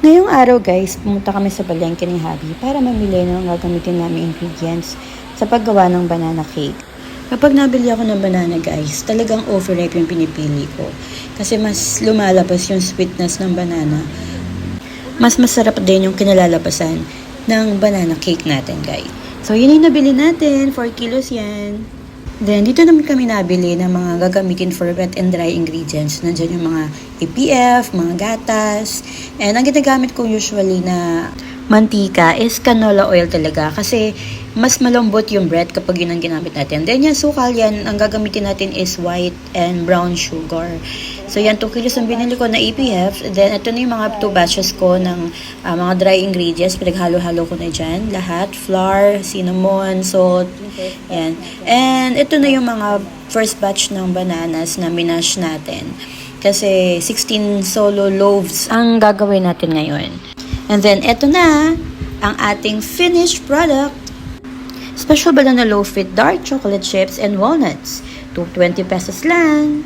Ngayong araw guys, pumunta kami sa palengke ni Habi para mamili ng gagamitin namin ingredients sa paggawa ng banana cake. Kapag nabili ako ng banana guys, talagang overripe yung pinipili ko. Kasi mas lumalabas yung sweetness ng banana. Mas masarap din yung kinalalabasan ng banana cake natin guys. So yun yung nabili natin, 4 kilos yan. Then, dito naman kami nabili ng mga gagamitin for wet and dry ingredients. Nandiyan yung mga APF, mga gatas. And ang ginagamit ko usually na mantika is canola oil talaga. Kasi mas malambot yung bread kapag yun ang ginamit natin. Then yan, sukal yan. Ang gagamitin natin is white and brown sugar. So yan, 2 kilos ang binili ko na APF. Then ito na yung mga 2 batches ko ng mga dry ingredients. Pinaghalo-halo ko na dyan. Lahat, flour, cinnamon, salt. Yan. And ito na yung mga first batch ng bananas na minash natin. Kasi 16 solo loaves ang gagawin natin ngayon. And then ito na ang ating finished product. Special banana loaf with dark chocolate chips and walnuts. 220 pesos lang.